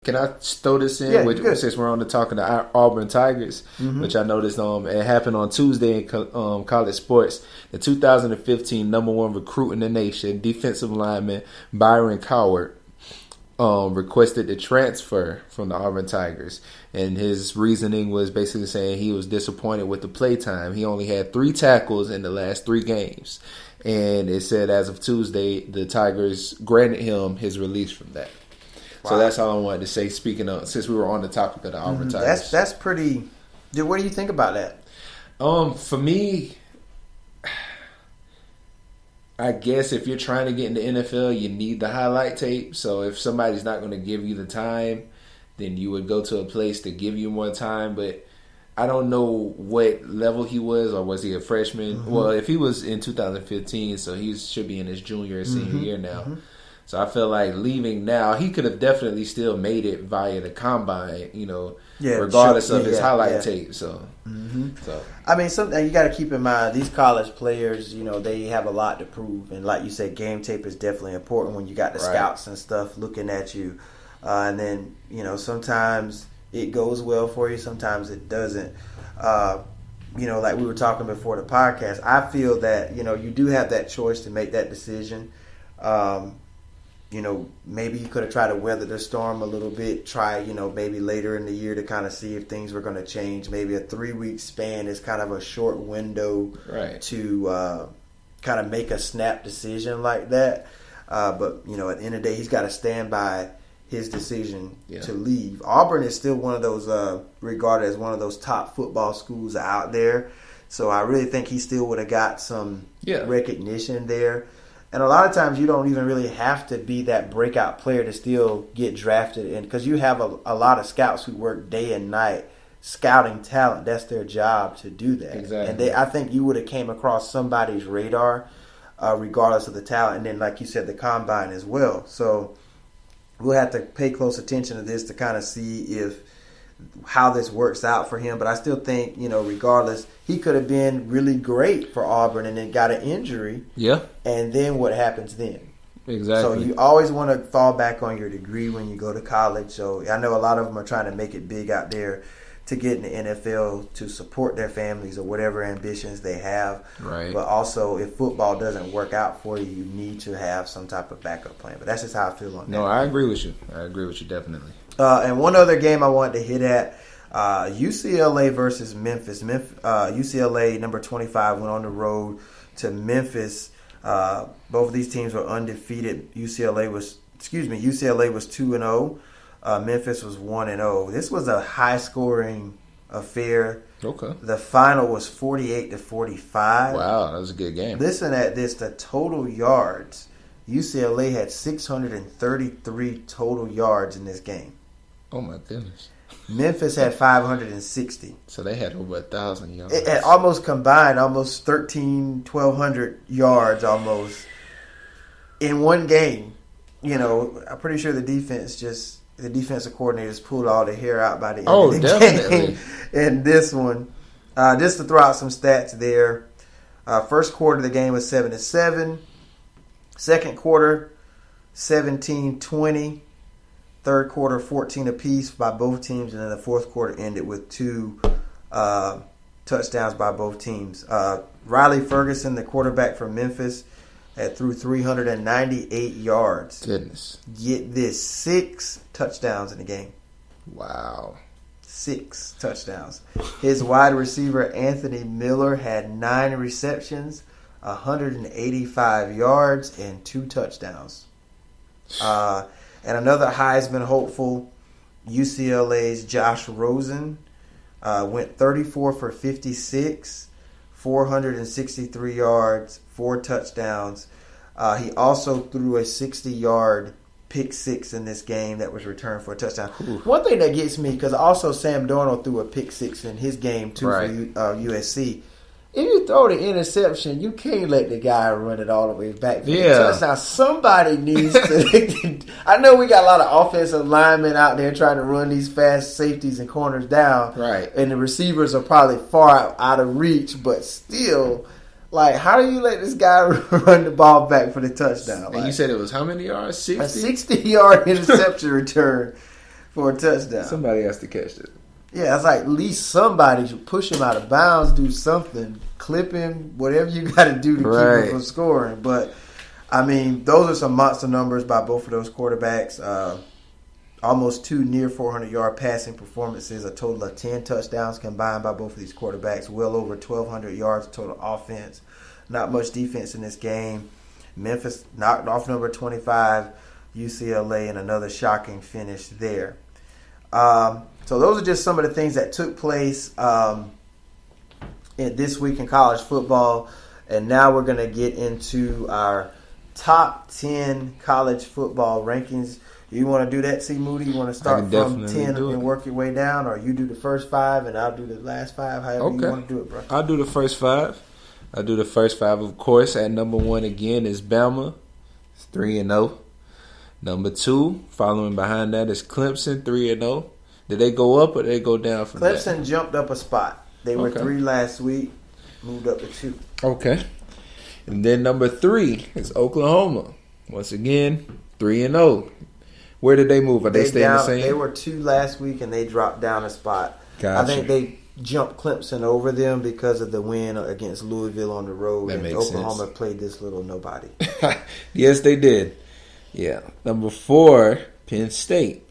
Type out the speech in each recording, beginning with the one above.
Can I throw this in? Since we're on the talking to Auburn Tigers, which I noticed it happened on Tuesday in college sports. The 2015 #1 recruit in the nation, defensive lineman Byron Coward, requested the transfer from the Auburn Tigers. And his reasoning was basically saying he was disappointed with the play time. He only had 3 tackles in the last 3 games. And it said as of Tuesday, the Tigers granted him his release from that. Wow. So that's all I wanted to say, speaking of, since we were on the topic of the Auburn Tigers. That's pretty... Dude, what do you think about that? For me, I guess if you're trying to get in the NFL, you need the highlight tape. So if somebody's not going to give you the time, then you would go to a place to give you more time. But I don't know what level he was, or was he a freshman? Well, if he was in 2015, so he should be in his junior or senior year now. So I feel like leaving now, he could have definitely still made it via the combine, regardless of his highlight tape. So, I mean, something you got to keep in mind: these college players, they have a lot to prove, and like you said, game tape is definitely important when you got the scouts and stuff looking at you. And then, sometimes it goes well for you, sometimes it doesn't. Like we were talking before the podcast, I feel that you do have that choice to make that decision. Maybe you could have tried to weather the storm a little bit, try, maybe later in the year to kind of see if things were going to change. Maybe a 3-week span is kind of a short window to kind of make a snap decision like that. But, at the end of the day, he's got to stand by his decision to leave. Auburn is still one of those, regarded as one of those top football schools out there. So I really think he still would have got some recognition there. And a lot of times you don't even really have to be that breakout player to still get drafted in, because you have a lot of scouts who work day and night scouting talent. That's their job to do that. Exactly. And I think you would have came across somebody's radar regardless of the talent. And then, like you said, the combine as well. So we'll have to pay close attention to this to kind of see how this works out for him. But I still think, regardless, he could have been really great for Auburn and then got an injury. Yeah. And then what happens then? Exactly. So you always want to fall back on your degree when you go to college. So I know a lot of them are trying to make it big out there to get in the NFL to support their families or whatever ambitions they have. Right. But also, if football doesn't work out for you, you need to have some type of backup plan. But that's just how I feel on that. No, I agree with you. Definitely. And one other game I wanted to hit at, UCLA versus Memphis. UCLA, number 25, went on the road to Memphis. Both of these teams were undefeated. UCLA was 2-0. Memphis was 1-0. This was a high-scoring affair. Okay. The final was 48-45. Wow, that was a good game. Listen at this: the total yards. UCLA had 633 total yards in this game. Oh my goodness. Memphis had 560. So they had over 1,000 yards. It had almost combined, almost 1,200 yards almost in one game. I'm pretty sure the defensive coordinators pulled all the hair out by the end of the definitely. game in this one. Just to throw out some stats there. First quarter of the game was 7-7. Second quarter, 17-20. Third quarter, 14 apiece by both teams. And then the fourth quarter ended with 2 touchdowns by both teams. Riley Ferguson, the quarterback for Memphis, threw 398 yards. Goodness. Get this, 6 touchdowns in the game. Wow. 6 touchdowns. His wide receiver, Anthony Miller, had 9 receptions, 185 yards, and 2 touchdowns. And another Heisman hopeful, UCLA's Josh Rosen, went 34 for 56, 463 yards, 4 touchdowns. He also threw a 60-yard pick six in this game that was returned for a touchdown. Ooh. One thing that gets me, because also Sam Darnold threw a pick six in his game too for USC. If you throw the interception, you can't let the guy run it all the way back for the touchdown. Somebody needs to. I know we got a lot of offensive linemen out there trying to run these fast safeties and corners down. Right. And the receivers are probably far out of reach, but still, like, how do you let this guy run the ball back for the touchdown? And you said it was how many yards? 60? A 60-yard interception return for a touchdown. Somebody has to catch it. Yeah, it's like at least somebody should push him out of bounds, do something, clip him, whatever you got to do to keep him from scoring. But, I mean, those are some monster numbers by both of those quarterbacks. Almost 2 near 400-yard passing performances, a total of 10 touchdowns combined by both of these quarterbacks, well over 1,200 yards total offense. Not much defense in this game. Memphis knocked off number 25, UCLA, and another shocking finish there. So those are just some of the things that took place this week in college football. And now we're going to get into our top 10 college football rankings. You want to do that, C. Moody? You want to start from 10 and work your way down? Or you do the first 5 and I'll do the last 5? However you want to do it, bro. I'll do the first 5. I'll do the first 5, of course. At number 1 again is Bama. It's 3-0. Number 2, following behind that, is Clemson, 3-0. Did they go up or did they go down from that? Clemson jumped up a spot. They were 3 last week, moved up to 2. Okay. And then number 3 is Oklahoma. Once again, 3-0. Where did they move? Are they staying the same? They were 2 last week and they dropped down a spot. Gotcha. I think they jumped Clemson over them because of the win against Louisville on the road. That and makes Oklahoma sense. Played this little nobody. Yes, they did. Yeah. Number 4, Penn State.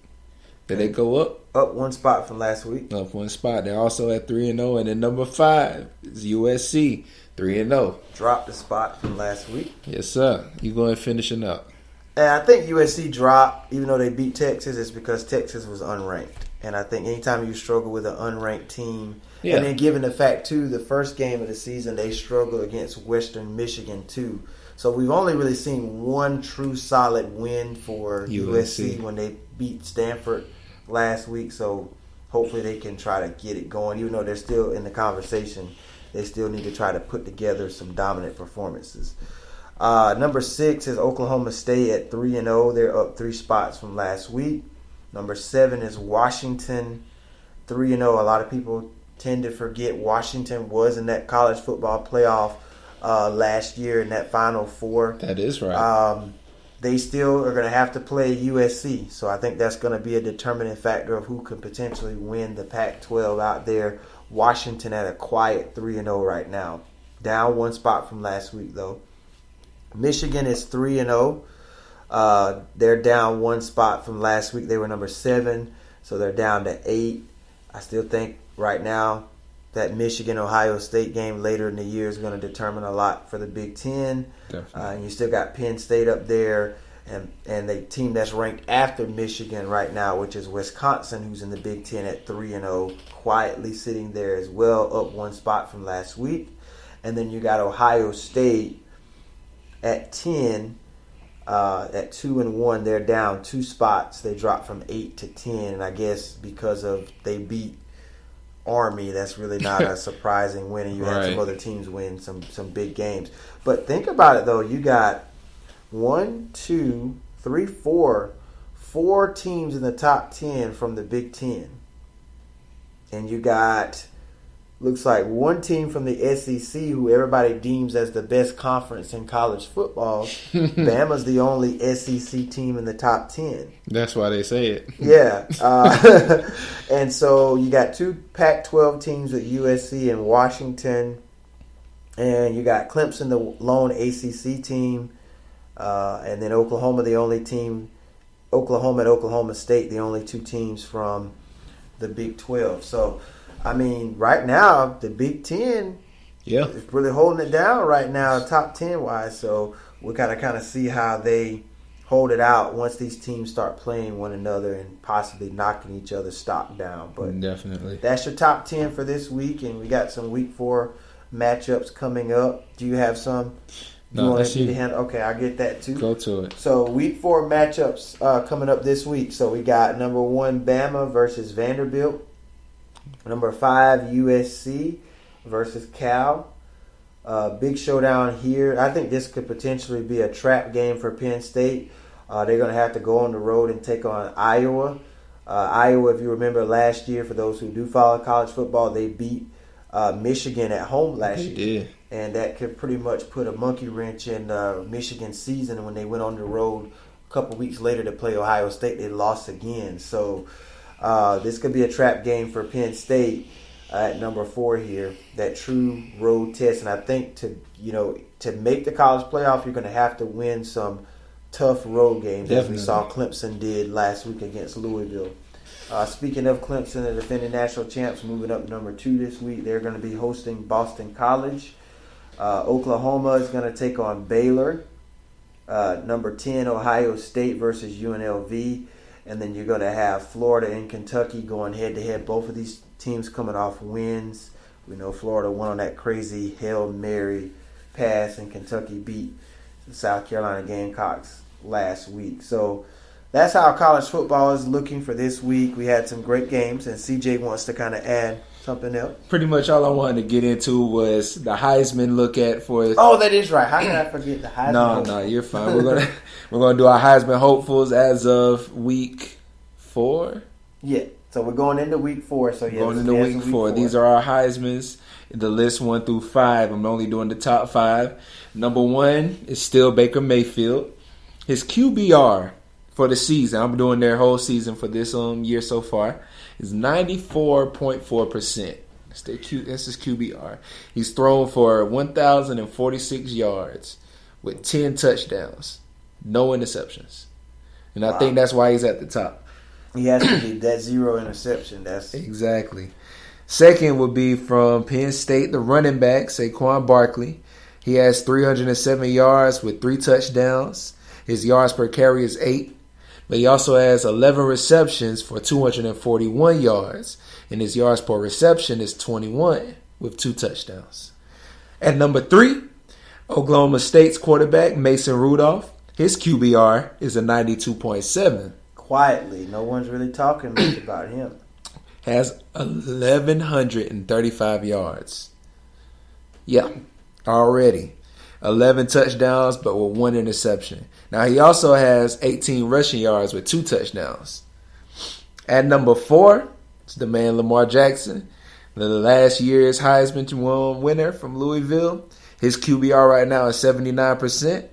Did they go up? Up 1 spot from last week. Up 1 spot. They're also at 3-0. And then number 5 is USC, 3-0. Dropped a spot from last week. Yes, sir. You going finishing up. And I think USC dropped, even though they beat Texas, it's because Texas was unranked. And I think anytime you struggle with an unranked team, and then given the fact, too, the first game of the season, they struggled against Western Michigan, too. So we've only really seen 1 true solid win for USC when they beat Stanford last week. So hopefully they can try to get it going. Even though they're still in the conversation, they still need to try to put together some dominant performances. Number 6 is Oklahoma State at 3-0. They're up 3 spots from last week. Number 7 is Washington, 3-0. A lot of people tend to forget Washington was in that college football playoff last year in that Final Four. That is right. They still are going to have to play USC. So I think that's going to be a determining factor of who could potentially win the Pac-12 out there. Washington at a quiet 3-0 right now. Down 1 spot from last week, though. Michigan is 3-0. They're down 1 spot from last week. They were number 7, so they're down to 8. I still think right now that Michigan-Ohio State game later in the year is going to determine a lot for the Big Ten. And you still got Penn State up there, and the team that's ranked after Michigan right now, which is Wisconsin, who's in the Big Ten at 3-0, quietly sitting there as well, up 1 spot from last week. And then you got Ohio State at 10, at 2-1. They're down 2 spots. They dropped from 8 to 10, and I guess because of they beat Army, that's really not a surprising win, and you had some other teams win some big games. But think about it, though. You got 4 teams in the top 10 from the Big Ten. And you got, looks like 1 team from the SEC who everybody deems as the best conference in college football. Bama's the only SEC team in the top 10. That's why they say it. Yeah. And so you got 2 Pac-12 teams with USC and Washington. And you got Clemson, the lone ACC team. And then Oklahoma, the only team. Oklahoma and Oklahoma State, the only 2 teams from the Big 12. So, I mean, right now, the Big Ten is really holding it down right now, top 10-wise. So we got to kind of see how they hold it out once these teams start playing one another and possibly knocking each other's stock down. But definitely, that's your top 10 for this week, and we got some Week 4 matchups coming up. Do you have some? No, that's you. Okay, I'll get that too. Go to it. So Week 4 matchups coming up this week. So we got number 1 Bama versus Vanderbilt. Number 5 USC versus Cal. Big showdown here. I think this could potentially be a trap game for Penn State. They're going to have to go on the road and take on Iowa. Iowa, if you remember last year, for those who do follow college football, they beat Michigan at home last year. Did. And that could pretty much put a monkey wrench in Michigan's season. When they went on the road a couple weeks later to play Ohio State, they lost again. So This could be a trap game for Penn State at number 4 here. That true road test, and I think to make the college playoff, you're going to have to win some tough road games, Definitely. as we saw Clemson did last week against Louisville. Speaking of Clemson, the defending national champs, moving up number 2 this week. They're going to be hosting Boston College. Oklahoma is going to take on Baylor. Number 10, Ohio State versus UNLV. And then you're going to have Florida and Kentucky going head-to-head. Both of these teams coming off wins. We know Florida won on that crazy Hail Mary pass, and Kentucky beat the South Carolina Gamecocks last week. So that's how college football is looking for this week. We had some great games, and CJ wants to kind of add something else. Pretty much all I wanted to get into was the Heisman look at for. Oh, that is right. How can I forget the Heisman? No, you're fine. We're gonna do our Heisman hopefuls as of week 4. Yeah. So we're going into week 4. So yeah, going into week 4. These are our Heismans. The list 1 through 5. I'm only doing the top 5. Number 1 is still Baker Mayfield. His QBR for the season, I'm doing their whole season for this year so far, is 94.4%. That's his QBR. He's thrown for 1,046 yards with 10 touchdowns, no interceptions, and I think that's why he's at the top. He has to be that 0 interception. That's exactly. Second would be from Penn State, the running back, Saquon Barkley. He has 307 yards with 3 touchdowns. His yards per carry is 8. But he also has 11 receptions for 241 yards. And his yards per reception is 21 with 2 touchdowns. At number 3, Oklahoma State's quarterback, Mason Rudolph. His QBR is a 92.7. Quietly, no one's really talking much about him. Has 1,135 yards. Yeah, already. 11 touchdowns, but with 1 interception. Now, he also has 18 rushing yards with 2 touchdowns. At number 4, it's the man Lamar Jackson, the last year's Heisman winner from Louisville. His QBR right now is 79%.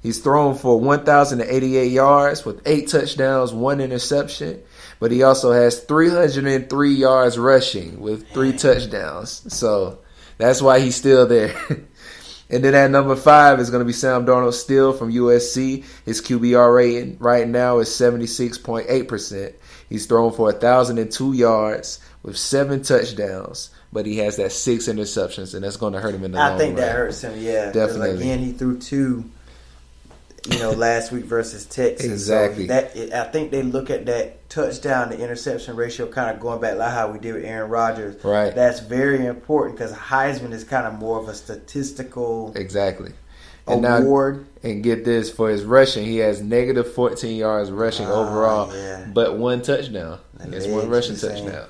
He's thrown for 1,088 yards with 8 touchdowns, 1 interception. But he also has 303 yards rushing with 3 touchdowns. So that's why he's still there. And then at number 5 is going to be Sam Darnold still from USC. His QBR rating right now is 76.8%. He's thrown for 1,002 yards with 7 touchdowns. But he has that 6 interceptions, and that's going to hurt him in the long run. I think that hurts him, yeah. Definitely. Again, he threw 2, last week versus Texas. Exactly. So I think they look at that touchdown to interception ratio kind of going back like how we did with Aaron Rodgers. Right. That's very important because Heisman is kind of more of a statistical award. And get this, for his rushing, he has negative 14 yards rushing overall, but 1 touchdown. It's 1 rushing touchdown.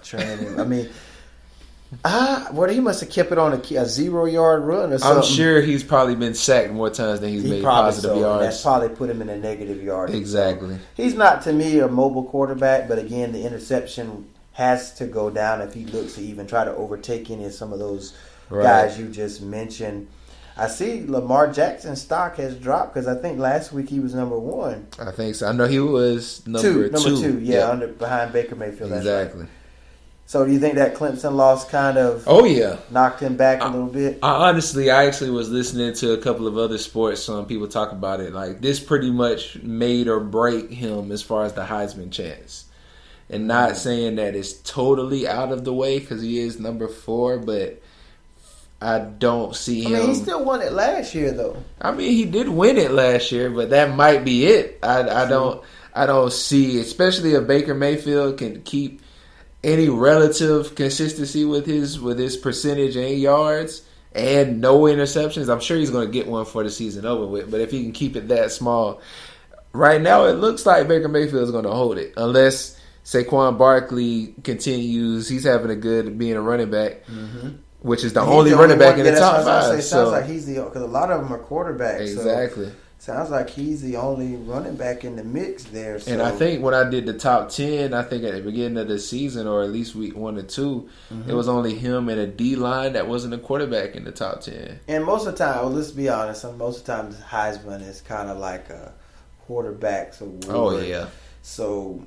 I mean, he must have kept it on a 0-yard run or something. I'm sure he's probably been sacked more times than he's made positive yards. That's probably put him in a negative yard. Exactly. So he's not, to me, a mobile quarterback, but again, the interception has to go down if he looks to even try to overtake any of some of those guys you just mentioned. I see Lamar Jackson's stock has dropped because I think last week he was number 1. I think so. I know he was number 2. Number 2, behind Baker Mayfield. Exactly. Right. So do you think that Clemson loss kind of knocked him back a little bit? I actually was listening to a couple of other sports people talk about it. Like, this pretty much made or break him as far as the Heisman chance. And not saying that it's totally out of the way because he is number 4, but I don't see him. I mean, he still won it last year, though. I mean, he did win it last year, but that might be it. I don't see, especially if Baker Mayfield can keep any relative consistency with his percentage and yards and no interceptions. I'm sure he's going to get one for the season over with. But if he can keep it that small, right now it looks like Baker Mayfield is going to hold it unless Saquon Barkley continues. He's having a good being a running back. Mm-hmm. Which is the only running back in the top 5. Sounds like he's because a lot of them are quarterbacks. Exactly. So sounds like he's the only running back in the mix there. So. And I think when I did the top 10, I think at the beginning of the season, or at least week 1 or 2, it was only him and a D line that wasn't a quarterback in the top 10. And most of the time, let's be honest, most of the time Heisman is kind of like a quarterback's award. Oh yeah. So